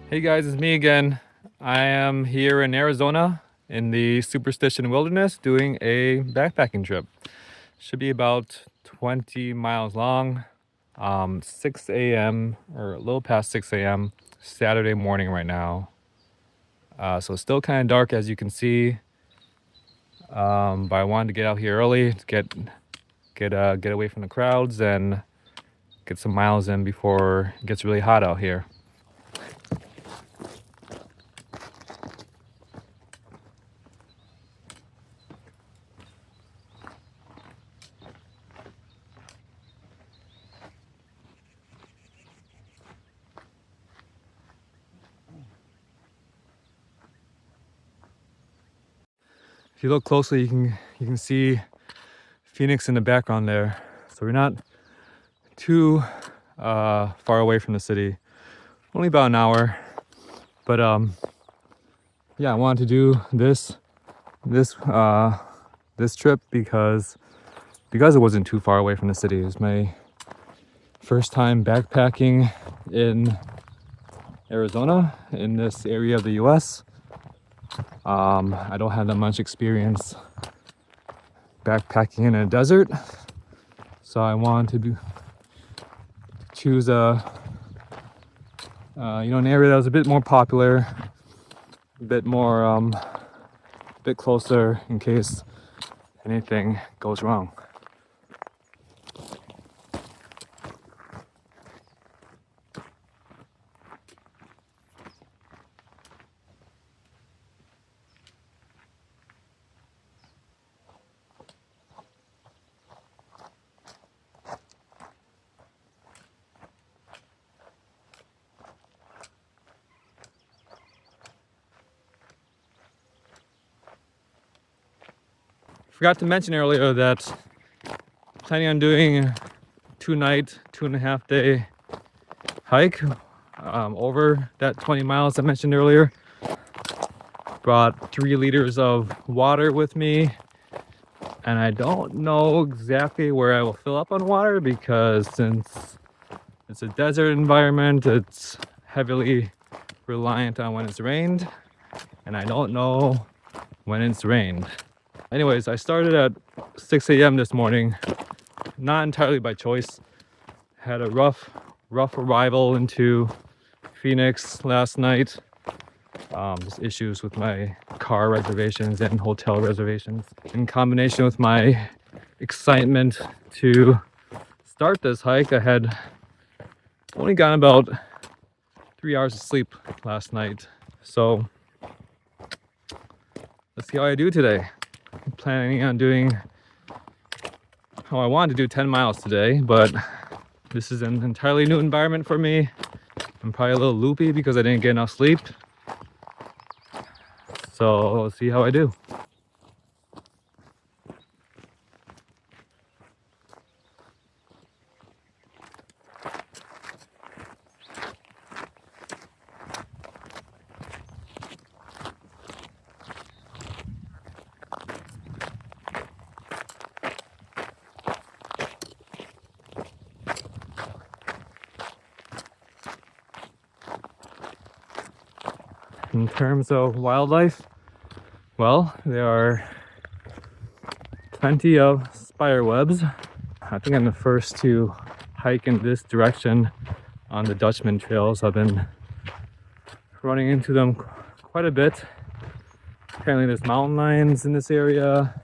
Hey guys, it's me again. I am here in Arizona in the Superstition Wilderness doing a backpacking trip. Should be about 20 miles long. 6 a.m. or a little past 6 a.m. Saturday morning right now. So it's still kind of dark as you can see. But I wanted to get out here early to get away from the crowds and get some miles in before it gets really hot out here. If you look closely, you can see Phoenix in the background there. So we're not too far away from the city, only about an hour. But yeah, I wanted to do this this trip because it wasn't too far away from the city. It was my first time backpacking in Arizona, in this area of the U.S. I don't have that much experience backpacking in a desert, so I wanted to choose an area that was a bit more popular, a bit more bit closer in case anything goes wrong. Forgot to mention earlier that I'm planning on doing a 2-night, 2.5-day hike over that 20 miles I mentioned earlier. Brought 3 liters of water with me, and I don't know exactly where I will fill up on water because since it's a desert environment, it's heavily reliant on when it's rained, and I don't know when it's rained. Anyways, I started at 6 a.m. this morning, not entirely by choice. Had a rough arrival into Phoenix last night. Just issues with my car reservations and hotel reservations. In combination with my excitement to start this hike, I had only gotten about 3 hours of sleep last night. So let's see how I do today. I'm planning on doing, I wanted to do 10 miles today, but this is an entirely new environment for me. I'm probably a little loopy because I didn't get enough sleep. So let's see how I do. In terms of wildlife, well, there are plenty of spider webs. I think I'm the first to hike in this direction on the Dutchman trails. I've been running into them quite a bit. Apparently there's mountain lions in this area.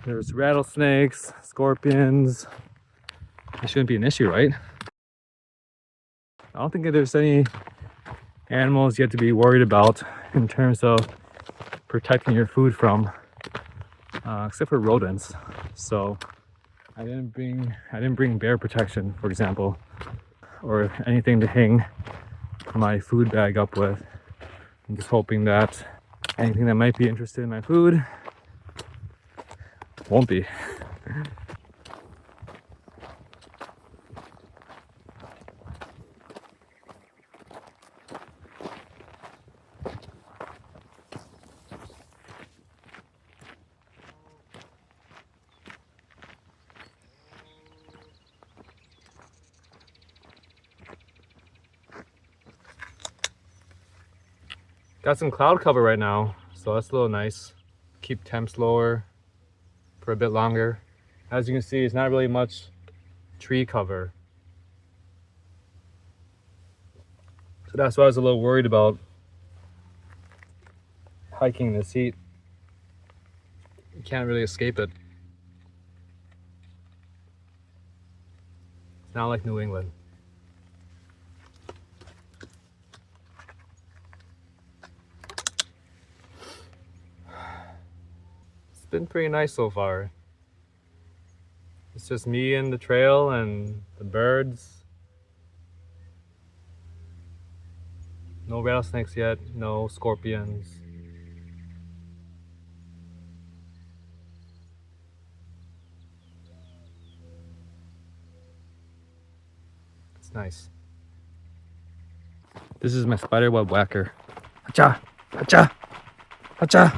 There's rattlesnakes, scorpions. It shouldn't be an issue, right? I don't think there's any animals you have to be worried about in terms of protecting your food from, except for rodents. So I didn't bring bear protection, for example, or anything to hang my food bag up with. I'm just hoping that anything that might be interested in my food won't be. Got some cloud cover right now, so that's a little nice. Keep temps lower for a bit longer. As you can see, it's not really much tree cover. So that's why I was a little worried about hiking this heat. You can't really escape it. It's not like New England. It's been pretty nice so far. It's just me and the trail and the birds. No rattlesnakes yet, no scorpions. It's nice. This is my spider web whacker. Hacha! Hacha! Hacha!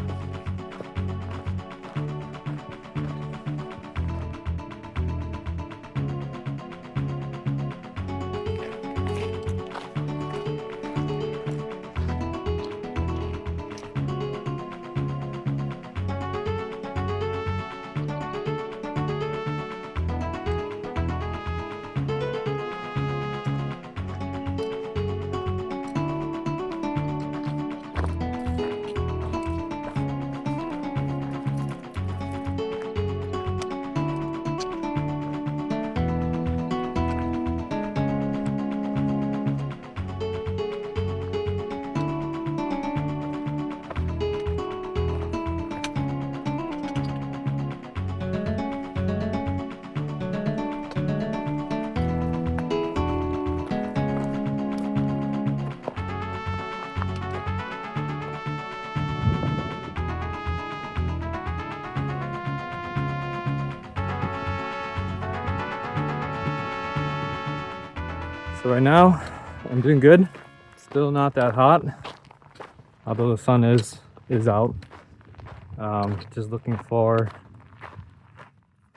So right now, I'm doing good. Still not that hot, although the sun is out. Just looking for,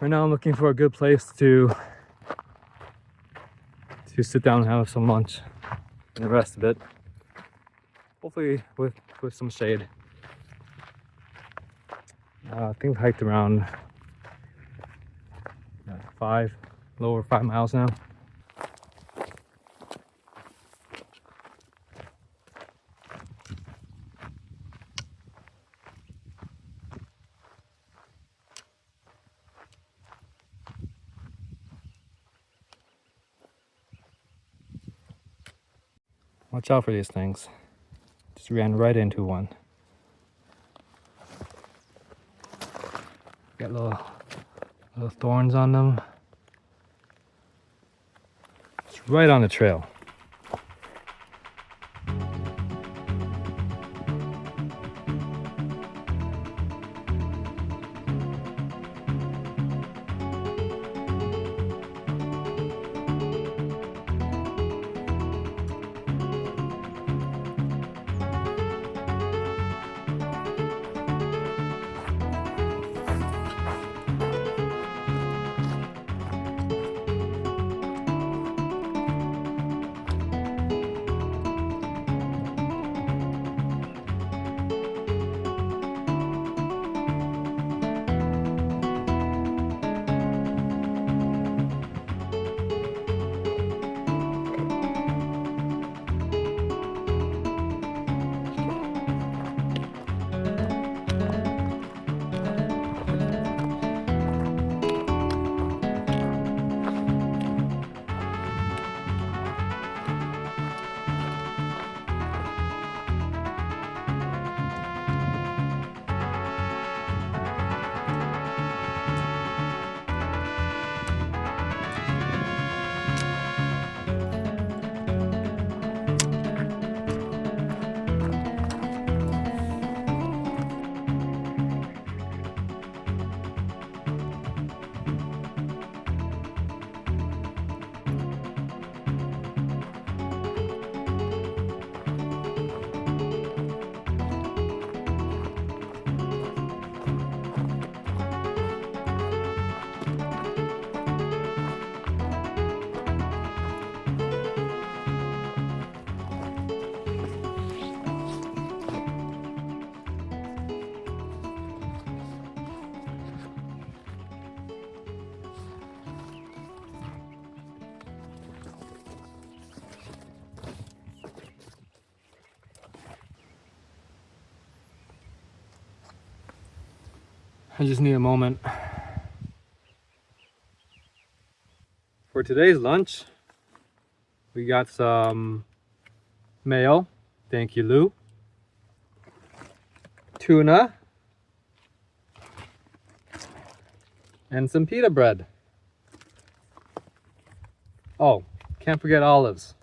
right now I'm looking for a good place to sit down and have some lunch and rest a bit. Hopefully with some shade. I think I've hiked around lower 5 miles now. Watch out for these things. Just ran right into one. Got little thorns on them. It's right on the trail. I just need a moment. For today's lunch, we got some mayo, thank you Lou, tuna, and some pita bread. Oh, can't forget olives.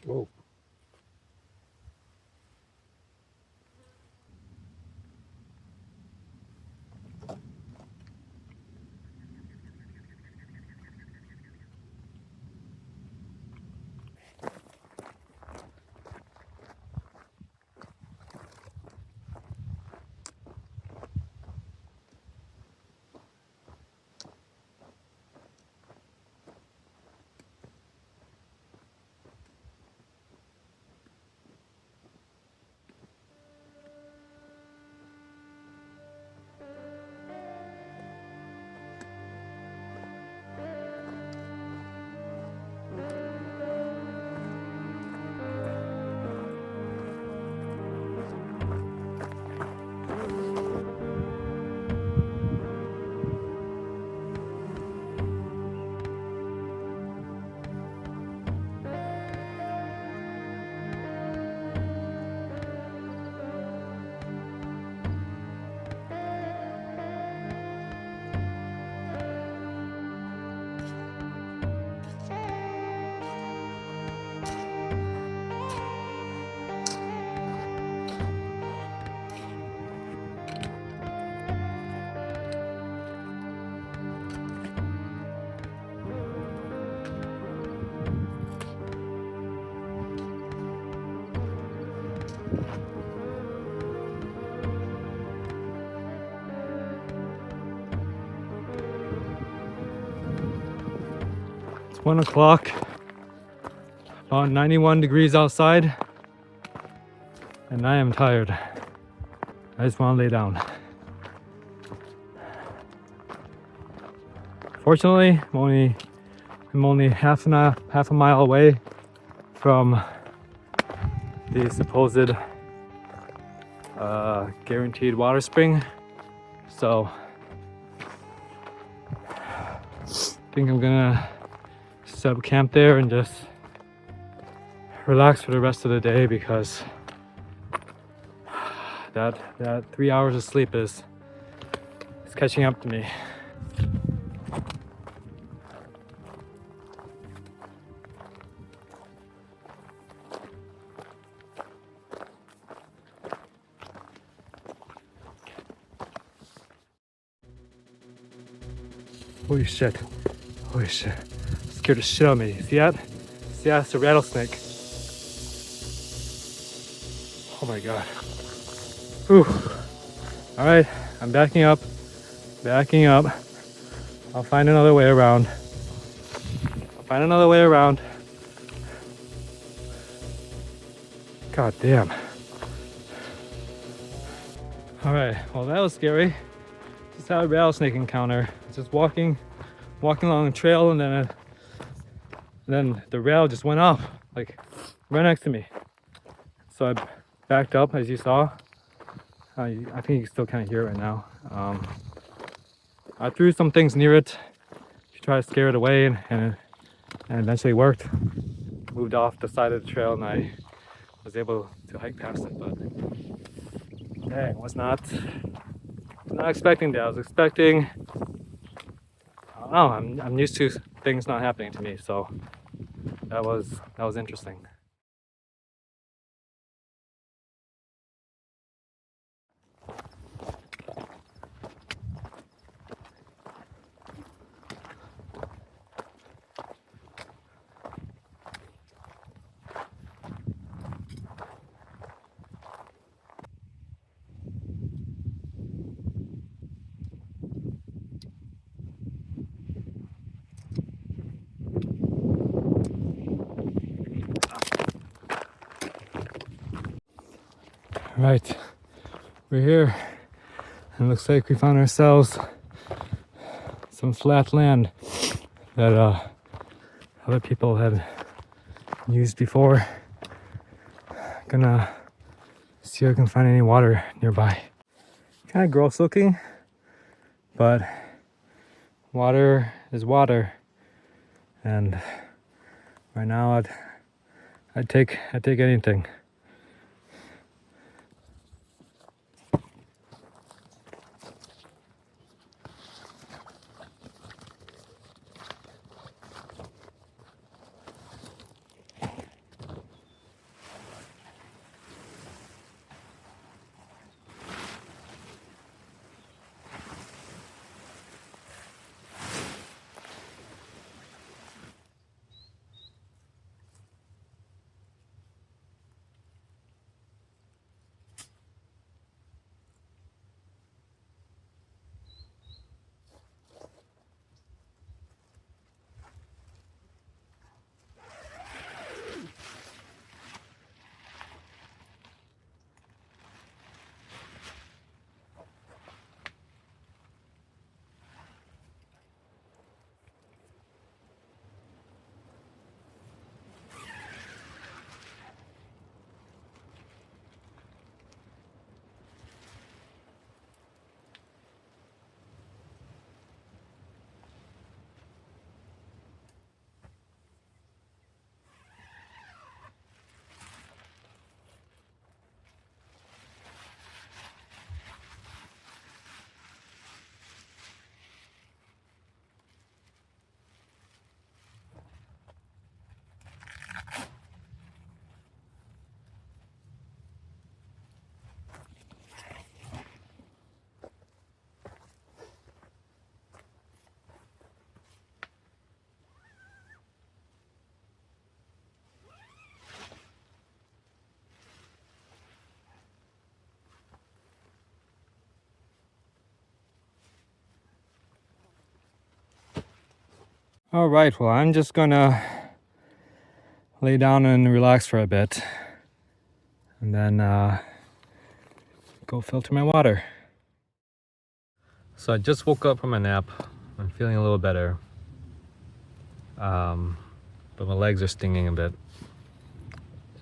Whoa. It's 1 o'clock, about 91 degrees outside, and I am tired. I just want to lay down. Fortunately, I'm only half a mile away from the supposed guaranteed water spring, so I think I'm gonna set up camp there and just relax for the rest of the day, because that 3 hours of sleep is catching up to me. Holy shit. Holy shit. Scared the shit out of me. See that? See that? It's a rattlesnake. Oh my god. Whew. Alright, I'm backing up. Backing up. I'll find another way around. God damn. Alright, well that was scary. Just had a rattlesnake encounter. Just walking along the trail, and then the rail just went off, like right next to me. So I backed up, as you saw. I think you can still kind of hear it right now. I threw some things near it to try to scare it away, and eventually worked. Moved off the side of the trail, and I was able to hike past it. But dang, was not expecting that. I was expecting, I don't know, I'm used to things not happening to me, so that was interesting. Right, we're here, and it looks like we found ourselves some flat land that other people had used before. Gonna see if I can find any water nearby. Kind of gross looking, but water is water, and right now I'd take anything. All right, well, I'm just gonna lay down and relax for a bit, and then go filter my water. So I just woke up from a nap. I'm feeling a little better, but my legs are stinging a bit.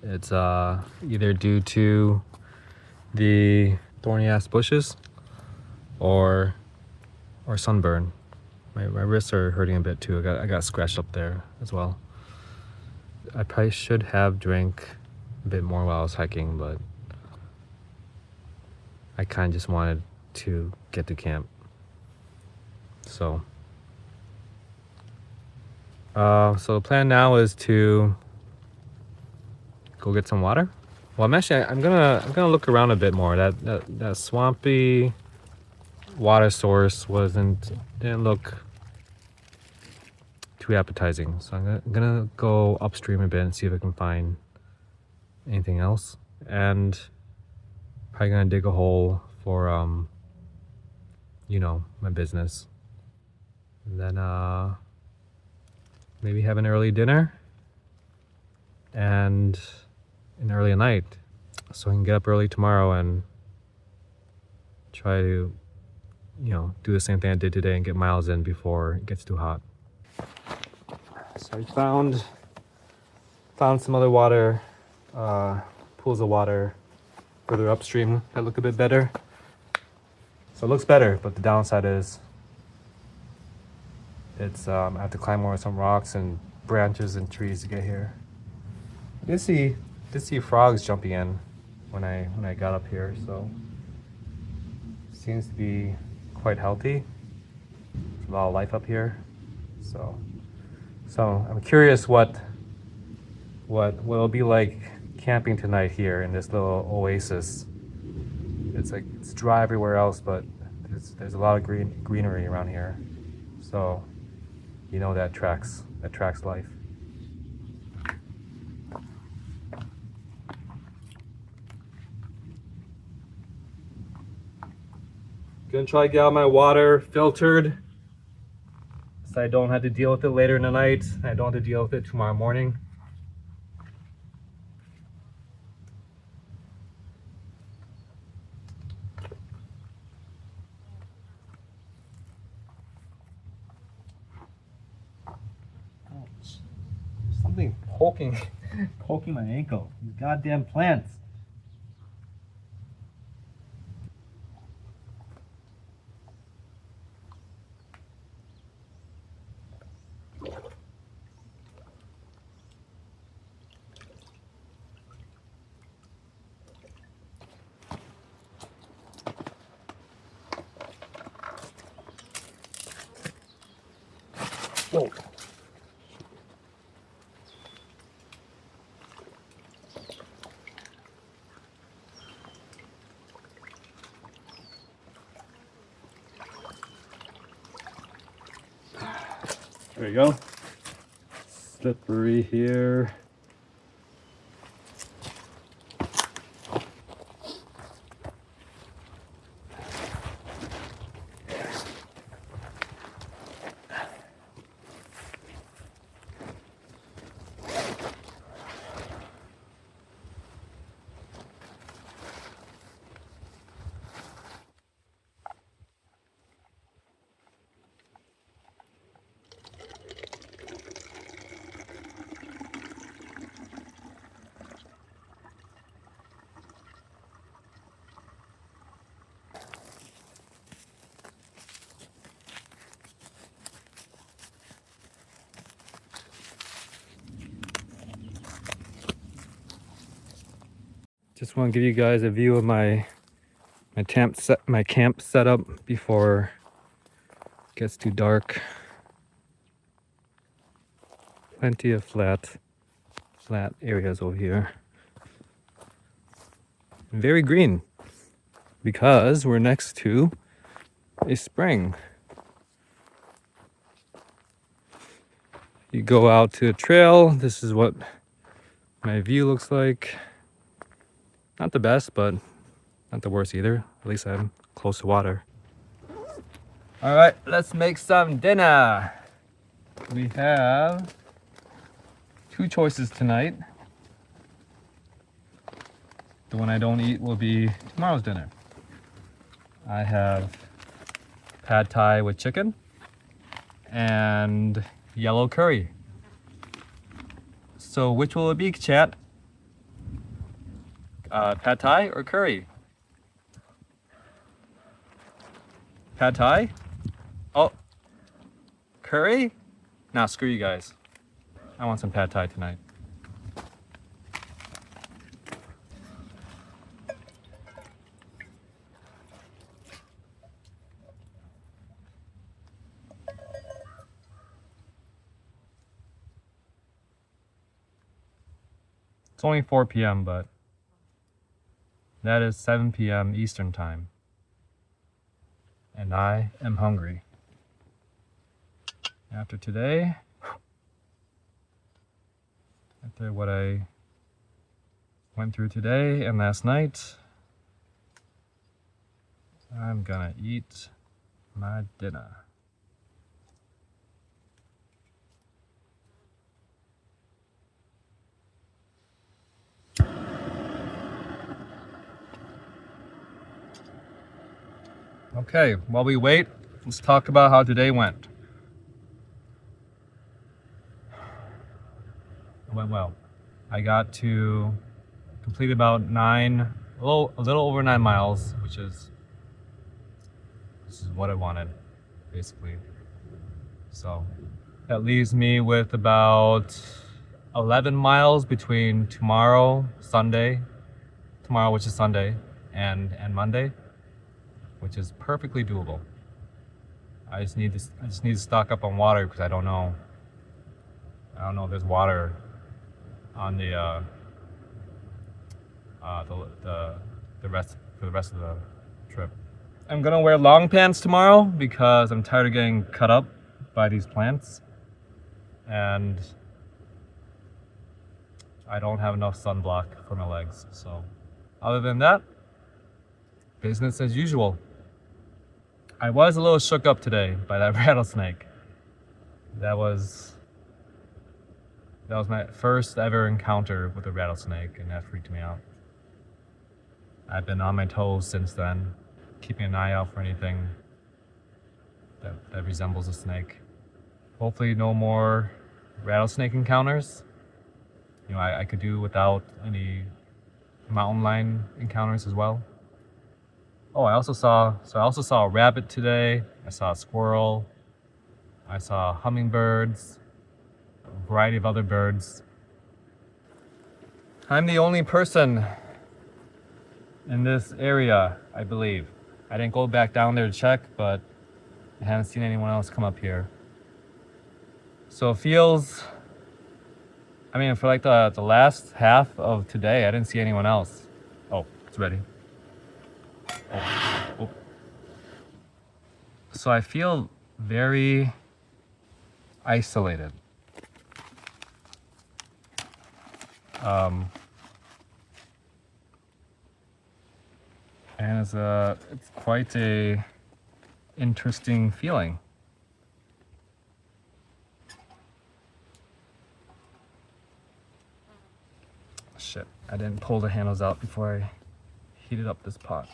It's either due to the thorny ass bushes or sunburn. My wrists are hurting a bit too. I got scratched up there as well. I probably should have drank a bit more while I was hiking, but I kind of just wanted to get to camp. So the plan now is to go get some water. Well, I'm gonna look around a bit more. That swampy water source didn't look too appetizing, so I'm gonna go upstream a bit and see if I can find anything else, and probably gonna dig a hole for my business, and then maybe have an early dinner and an early night, so I can get up early tomorrow and try to do the same thing I did today and get miles in before it gets too hot. So I found some other water, pools of water further upstream that look a bit better. So it looks better, but the downside is I have to climb over some rocks and branches and trees to get here. I did see frogs jumping in when I got up here, so it seems to be quite healthy. There's a lot of life up here, so I'm curious what it'll be like camping tonight here in this little oasis. It's dry everywhere else, but there's a lot of greenery around here, so that tracks life. Gonna try to get out my water filtered so I don't have to deal with it later in the night. I don't have to deal with it tomorrow morning. poking my ankle. These goddamn plants. Whoa. There you go. Slippery here. Just want to give you guys a view of my camp setup before it gets too dark. Plenty of flat areas over here. Very green because we're next to a spring. You go out to a trail. This is what my view looks like. Not the best, but not the worst either. At least I'm close to water. All right, let's make some dinner. We have two choices tonight. The one I don't eat will be tomorrow's dinner. I have pad thai with chicken and yellow curry. So which will it be, chat? Pad thai or curry? Pad thai? Oh, curry? Nah, screw you guys. I want some pad thai tonight. It's only 4 p.m., but that is 7 p.m. Eastern time. And I am hungry. After today, after what I went through today and last night, I'm gonna eat my dinner. Okay, while we wait, let's talk about how today went. It went well. I got to complete about a little over 9 miles, which is what I wanted, basically. So that leaves me with about 11 miles between tomorrow, which is Sunday, and Monday, which is perfectly doable. I just need to stock up on water because I don't know if there's water on the rest of the trip. I'm gonna wear long pants tomorrow because I'm tired of getting cut up by these plants, and I don't have enough sunblock for my legs. So other than that, business as usual. I was a little shook up today by that rattlesnake. That was my first ever encounter with a rattlesnake, and that freaked me out. I've been on my toes since then, keeping an eye out for anything that resembles a snake. Hopefully no more rattlesnake encounters. you know, I could do without any mountain lion encounters as well. Oh, I also saw a rabbit today. I saw a squirrel. I saw hummingbirds, a variety of other birds. I'm the only person in this area, I believe. I didn't go back down there to check, but I haven't seen anyone else come up here. So it feels, I mean, for like the last half of today, I didn't see anyone else. Oh, it's ready. Oh. So I feel very isolated. And it's quite a interesting feeling. Shit, I didn't pull the handles out before I heated up this pot.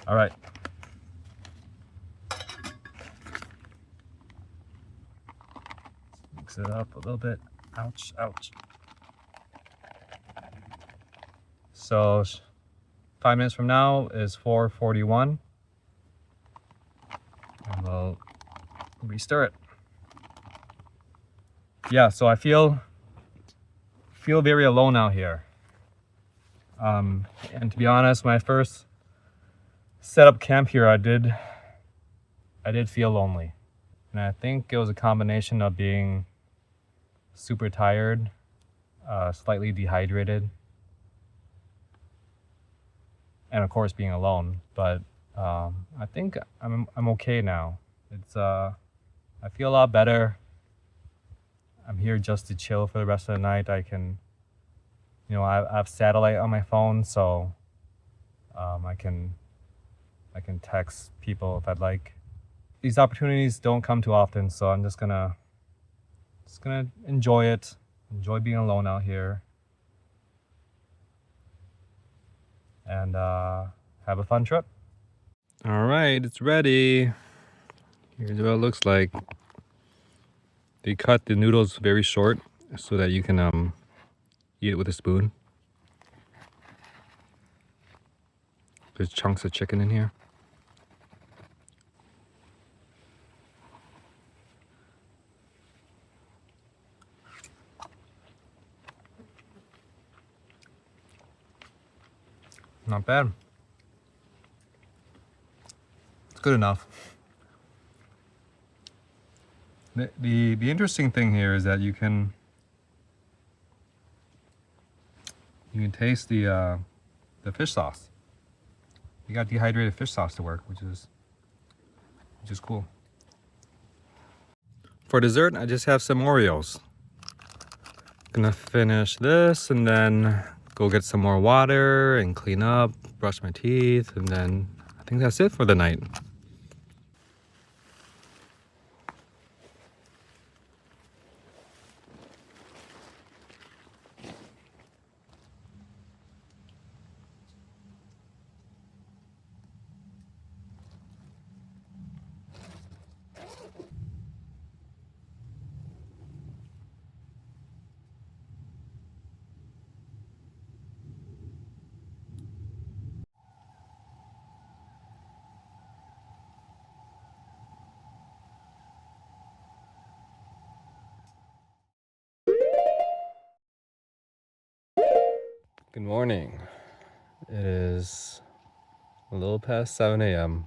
All right. Mix it up a little bit. Ouch, ouch. So 5 minutes from now is 4:41. And we'll restir it. Yeah, so I feel very alone out here. And to be honest, when I first set up camp here, I did feel lonely. And I think it was a combination of being super tired, slightly dehydrated, and of course being alone. But I think I'm okay now. It's I feel a lot better. I'm here just to chill for the rest of the night. I can, you know, I have satellite on my phone, so I can text people if I'd like. These opportunities don't come too often, so I'm just gonna enjoy it. Enjoy being alone out here. And have a fun trip. All right, it's ready. Here's what it looks like. They cut the noodles very short so that you can eat it with a spoon. There's chunks of chicken in here. Not bad. It's good enough. The interesting thing here is that you can taste the fish sauce. You got dehydrated fish sauce to work, which is cool. For dessert, I just have some Oreos. Gonna finish this and then go get some more water and clean up, brush my teeth, and then I think that's it for the night. Good morning. It is a little past 7 a.m.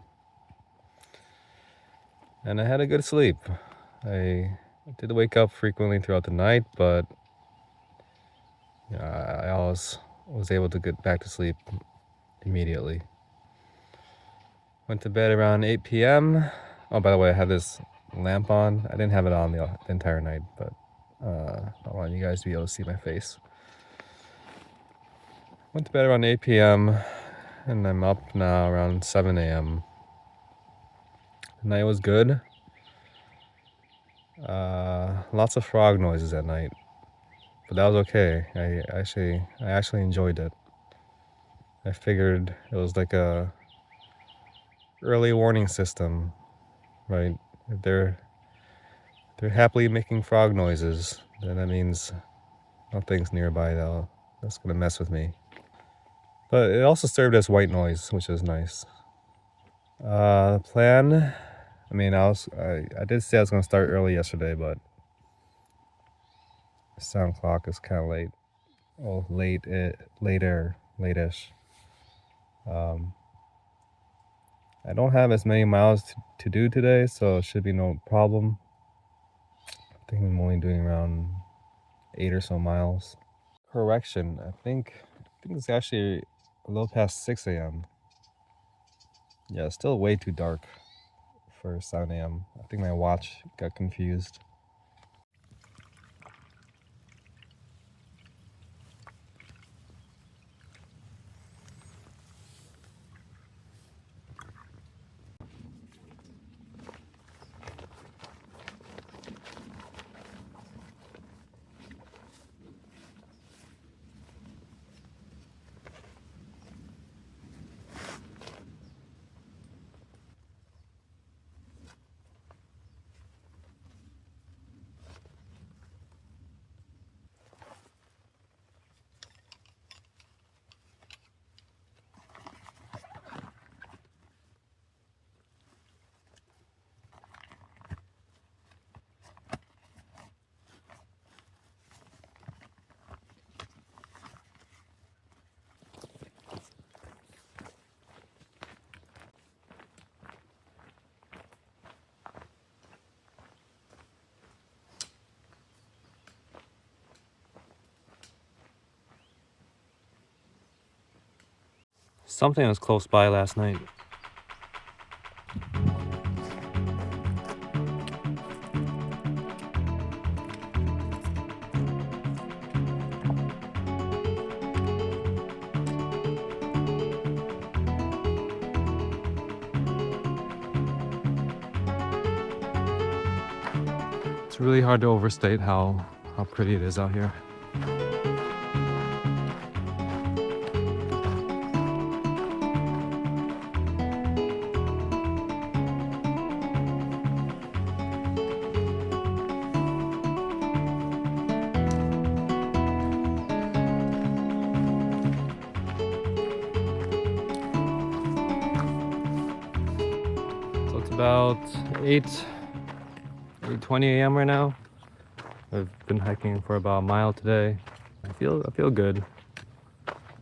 and I had a good sleep. I did wake up frequently throughout the night, but I always was able to get back to sleep immediately. Went to bed around 8 p.m. Oh, by the way, I had this lamp on. I didn't have it on the entire night, but I want you guys to be able to see my face. Went to bed around 8 p.m. and I'm up now around 7 a.m. The night was good. Lots of frog noises at night, but that was okay. I actually enjoyed it. I figured it was like a early warning system, right? If they're happily making frog noises, then that means nothing's nearby that's gonna mess with me. But it also served as white noise, which is nice. The plan, I mean, I did say I was gonna start early yesterday, but the sound clock is kind of late. Oh, late-ish. I don't have as many miles to do today, so it should be no problem. I think I'm only doing around 8 or so miles. Correction, I think it's actually a little past 6 a.m. Yeah, it's still way too dark for 7 a.m. I think my watch got confused. Something was close by last night. It's really hard to overstate how pretty it is out here. So it's about 8:20 a.m. right now. I've been hiking for about a mile today. I feel good.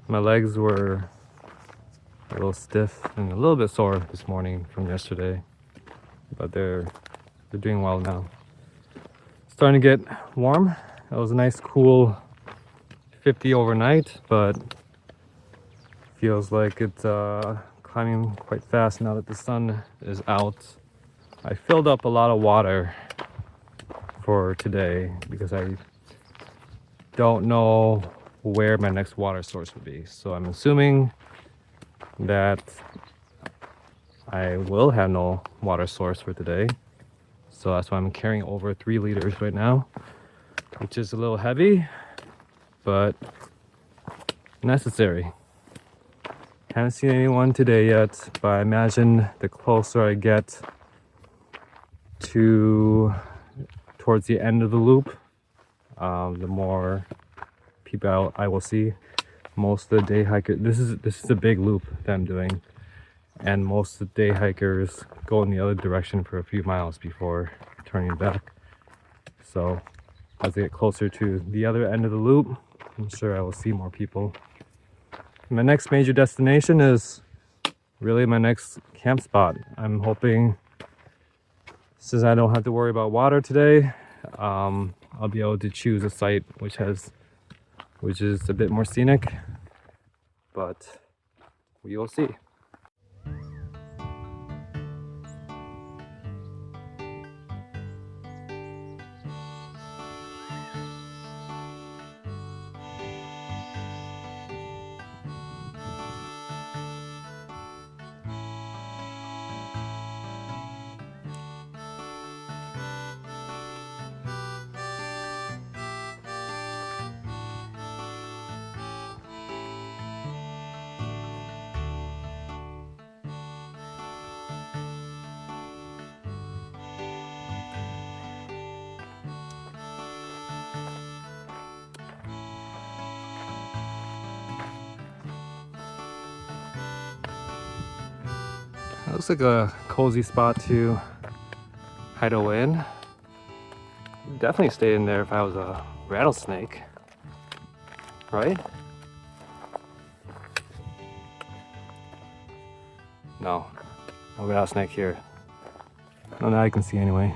My legs were a little stiff and a little bit sore this morning from yesterday, but they're doing well now. Starting to get warm. It was a nice cool 50 overnight, but feels like it's climbing quite fast now that the sun is out. I filled up a lot of water for today because I don't know where my next water source would be. So I'm assuming that I will have no water source for today. So that's why I'm carrying over 3 liters right now, which is a little heavy, but necessary. Haven't seen anyone today yet, but I imagine the closer I get towards the end of the loop, the more people I will see. Most of the day hikers, this is a big loop that I'm doing, and most of the day hikers go in the other direction for a few miles before turning back. So as I get closer to the other end of the loop, I'm sure I will see more people. My next major destination is really my next camp spot. I'm hoping, since I don't have to worry about water today, I'll be able to choose a site which is a bit more scenic, but we will see. Looks like a cozy spot to hide away in. Definitely stay in there if I was a rattlesnake, right? No rattlesnake here. Not that I can see anyway.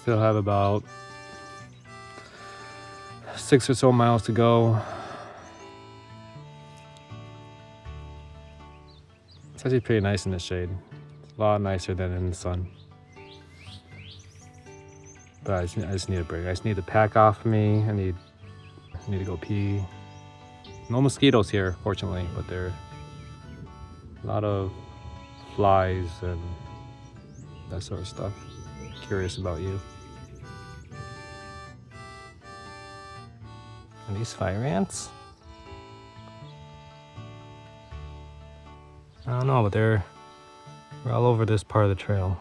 Still have about 6 or so miles to go. It's actually pretty nice in the shade. It's a lot nicer than in the sun. But I just need a break. I just need to pack off me. I need to go pee. No mosquitoes here, fortunately, but there are a lot of flies and that sort of stuff. Curious about you. Are these fire ants? I don't know, but they're all over this part of the trail.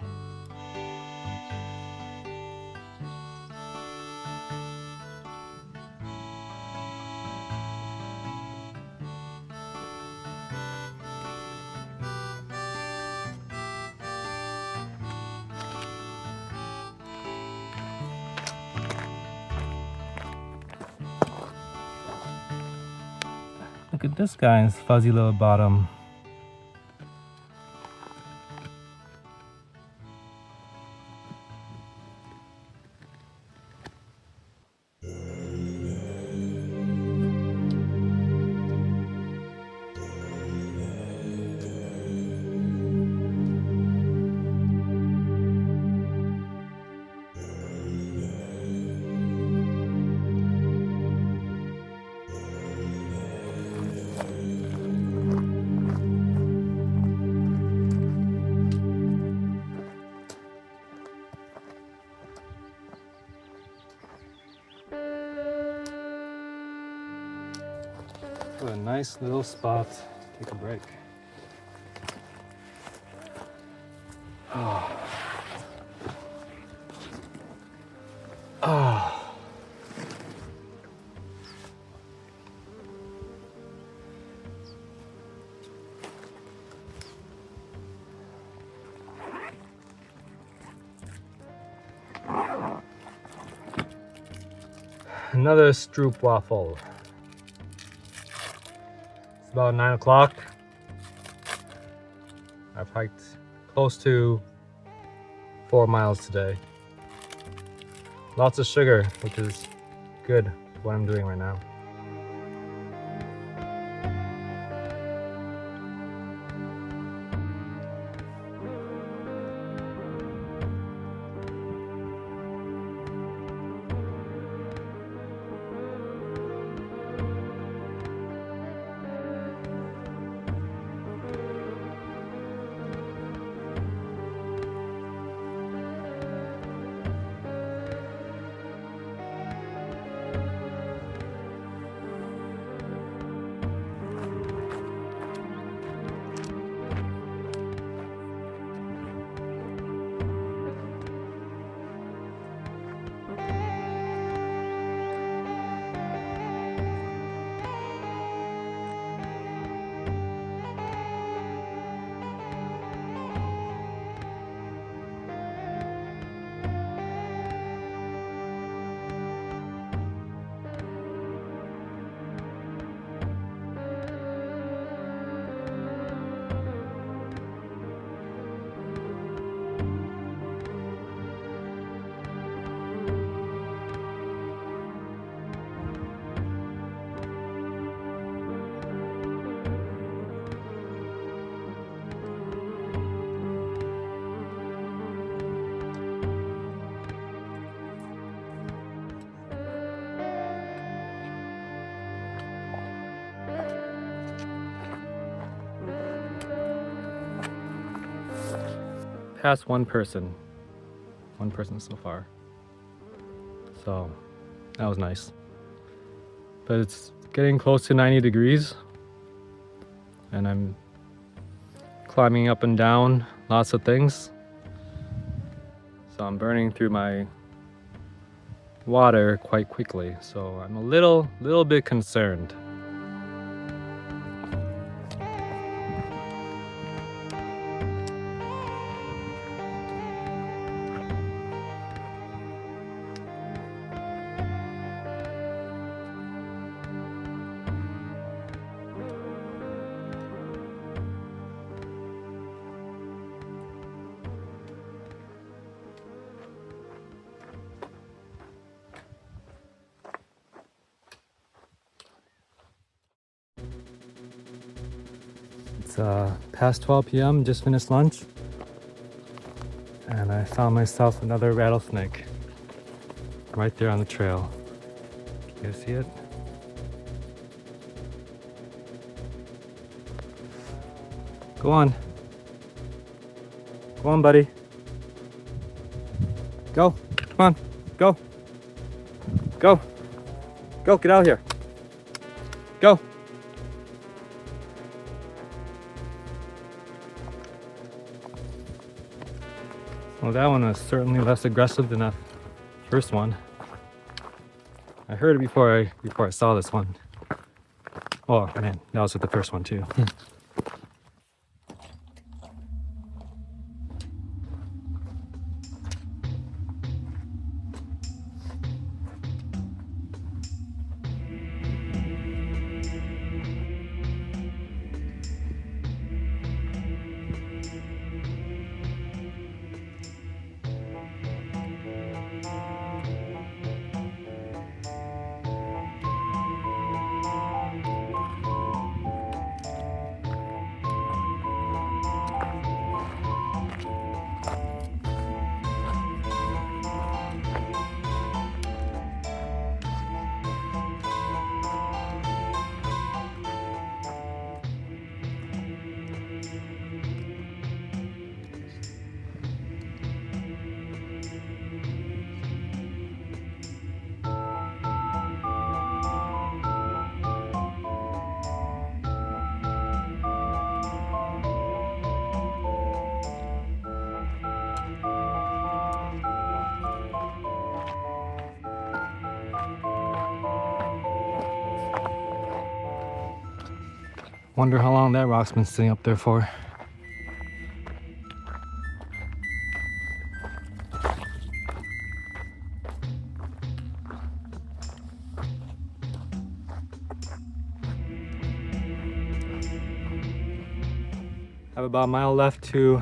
Look at this guy's fuzzy little bottom. What a nice little spot to take a break. Oh. Oh. Another stroop waffle. It's about 9 o'clock. I've hiked close to 4 miles today. Lots of sugar, which is good for what I'm doing right now. passed one person so far, so that was nice. But it's getting close to 90 degrees and I'm climbing up and down lots of things, so I'm burning through my water quite quickly, so I'm a little bit concerned. It's past 12 p.m., just finished lunch, and I found myself another rattlesnake right there on the trail. You guys see it? Go on. Go on, buddy. Go. Come on. Go. Go. Go, get out of here. Go. Well, that one was certainly less aggressive than the first one. I heard it before I saw this one. Oh man, that was with the first one too. Wonder how long that rock's been sitting up there for. I have about a mile left to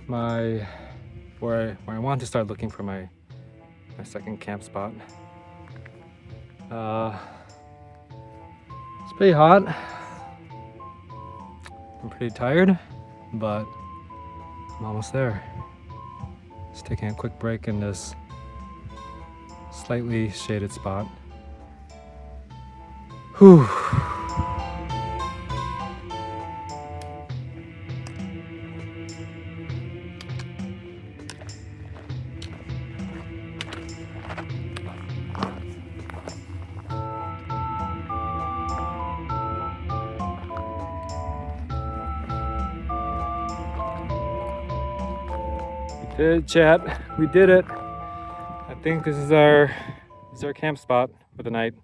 where I want to start looking for my second camp spot. It's pretty hot. I'm pretty tired, but I'm almost there. Just taking a quick break in this slightly shaded spot. Whew. We did it, chat. We did it. I think this is our camp spot for the night.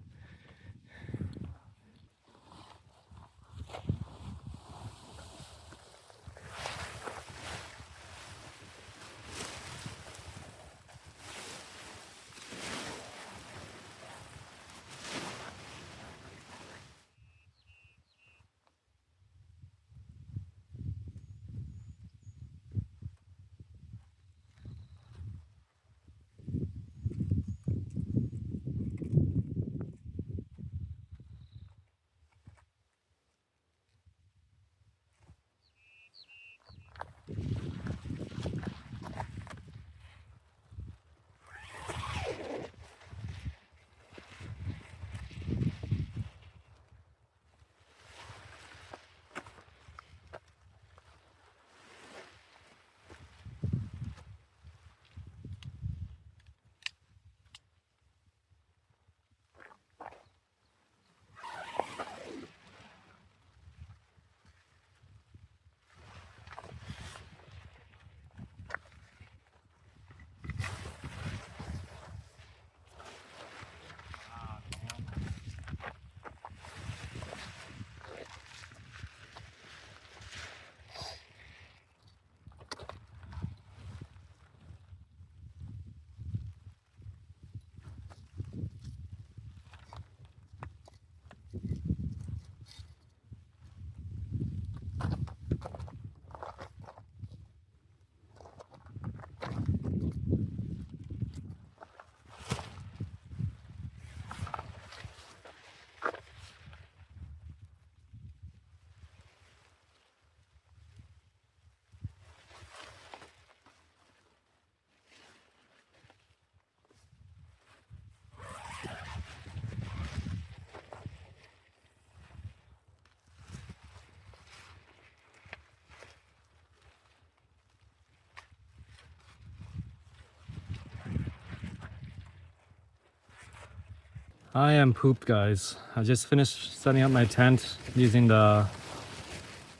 I am pooped, guys. I just finished setting up my tent using the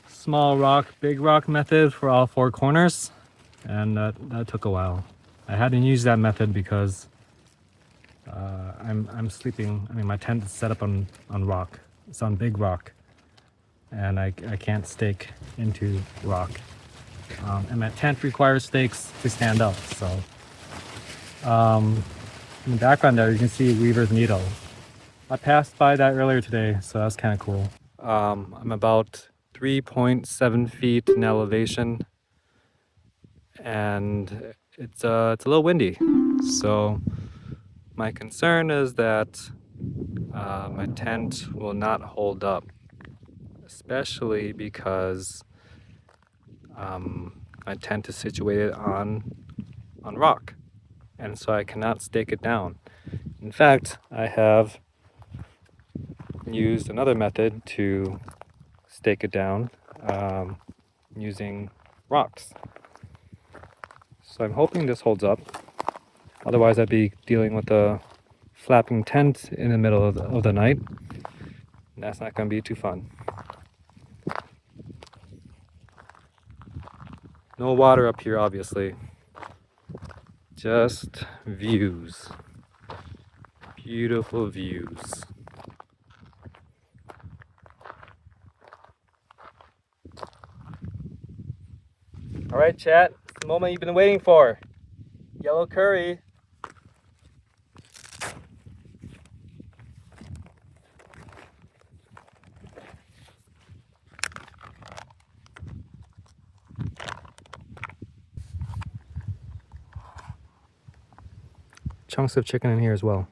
small rock, big rock method for all 4 corners, and that took a while. I hadn't used that method because I'm sleeping. I mean, my tent is set up on rock. It's on big rock, and I can't stake into rock. And my tent requires stakes to stand up. So in the background there, you can see Weaver's Needle. I passed by that earlier today, so that's kind of cool. I'm about 3.7 feet in elevation, and it's a little windy. So my concern is that my tent will not hold up, especially because my tent is situated on rock, and so I cannot stake it down. In fact, I have used another method to stake it down using rocks. So I'm hoping this holds up. Otherwise, I'd be dealing with a flapping tent in the middle of the night. And that's not going to be too fun. No water up here, obviously. Just views. Beautiful views. All right, chat. It's the moment you've been waiting for. Yellow curry. Chunks of chicken in here as well.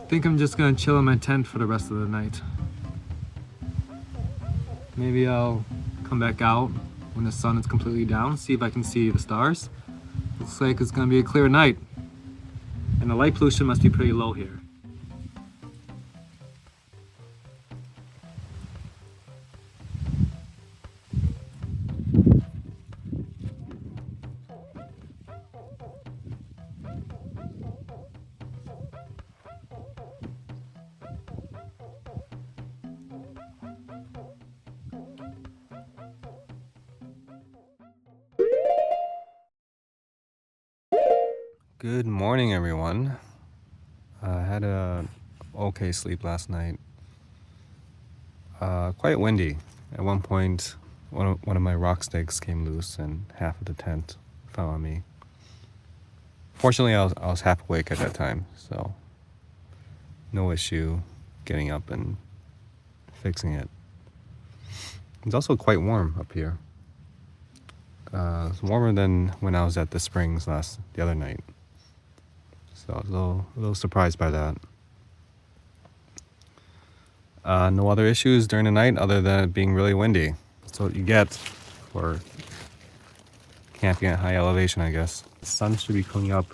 I think I'm just gonna chill in my tent for the rest of the night. Maybe I'll come back out when the sun is completely down, see if I can see the stars. Looks like it's gonna be a clear night. And the light pollution must be pretty low here. Good morning, everyone. I had a okay sleep last night. Quite windy. At one point, one of my rock stakes came loose and half of the tent fell on me. Fortunately, I was half awake at that time, so no issue getting up and fixing it. It's also quite warm up here. It's warmer than when I was at the springs the other night. So I was a little surprised by that. No other issues during the night other than it being really windy. That's what you get for camping at high elevation, I guess. The sun should be coming up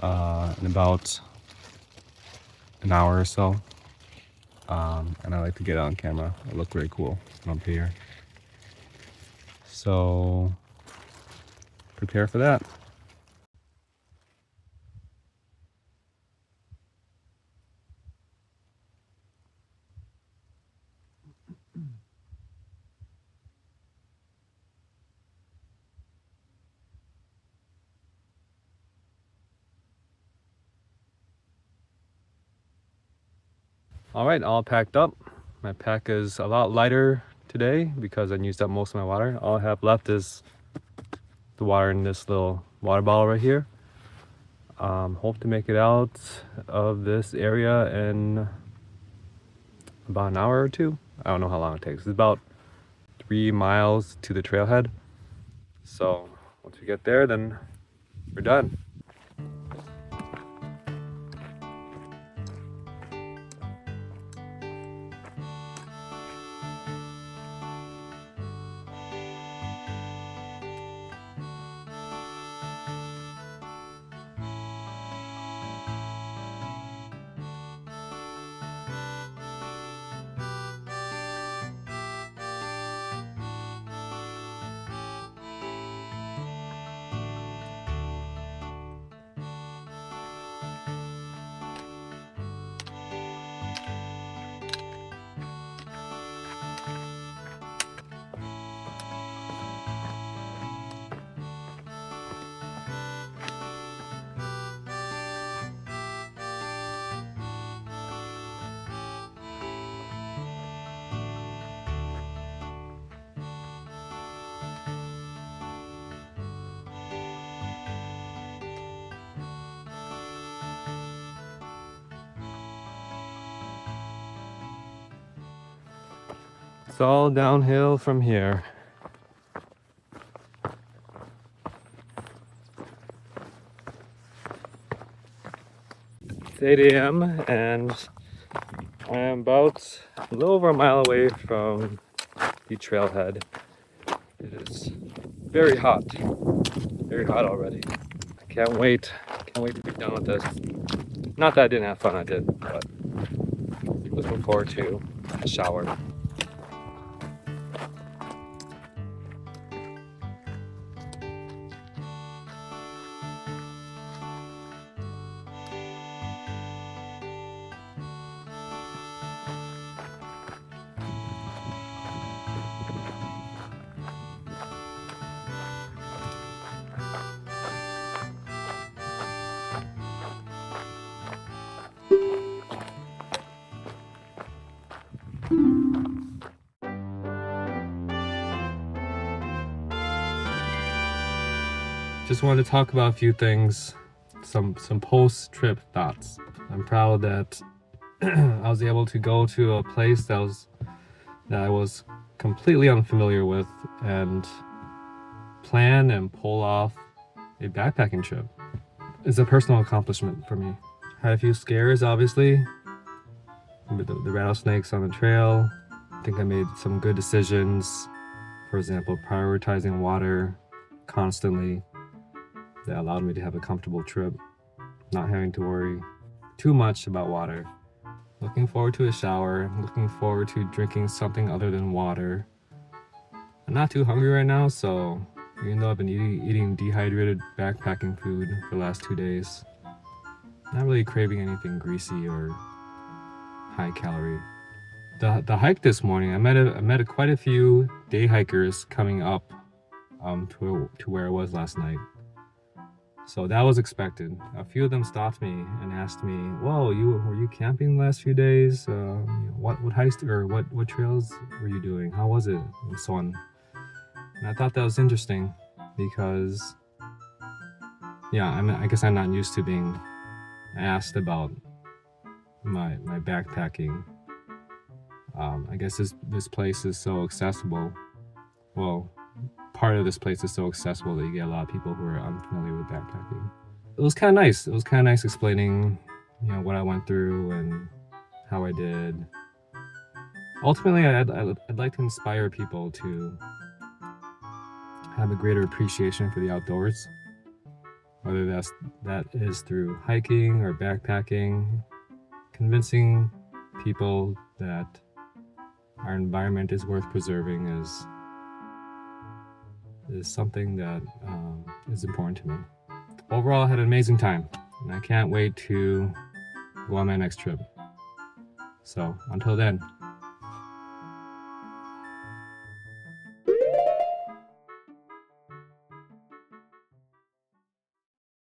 in about an hour or so. And I like to get it on camera. It look really cool from up here. So prepare for that. All right, all packed up. My pack is a lot lighter today because I used up most of my water. All I have left is the water in this little water bottle right here. Hope to make it out of this area in about an hour or two. I don't know how long it takes. It's about 3 miles to the trailhead. So once we get there, then we're done. It's all downhill from here. It's 8 a.m. and I am about a little over a mile away from the trailhead. It is very hot already. I can't wait to be done with this. Not that I didn't have fun, I did, but looking forward to a shower. Just wanted to talk about a few things, some post-trip thoughts. I'm proud that I was able to go to a place that I was completely unfamiliar with and plan and pull off a backpacking trip. It's a personal accomplishment for me. Had a few scares, obviously, with the rattlesnakes on the trail. I think I made some good decisions. For example, prioritizing water constantly. That allowed me to have a comfortable trip, not having to worry too much about water. Looking forward to a shower, looking forward to drinking something other than water. I'm not too hungry right now, so even though I've been eating dehydrated backpacking food for the last 2 days, not really craving anything greasy or high calorie. The hike this morning, I met quite a few day hikers coming up to where I was last night. So that was expected. A few of them stopped me and asked me, "Whoa, were you camping the last few days? What hikes or what trails were you doing? How was it?" and so on. And I thought that was interesting because, yeah, I guess I'm not used to being asked about my backpacking. I guess this place is so accessible. Well, part of this place is so accessible that you get a lot of people who are unfamiliar with backpacking. It was kind of nice. It was kind of nice explaining, what I went through and how I did. Ultimately, I'd like to inspire people to have a greater appreciation for the outdoors, whether that is through hiking or backpacking, convincing people that our environment is worth preserving is something that is important to me. Overall, I had an amazing time, and I can't wait to go on my next trip. So until then,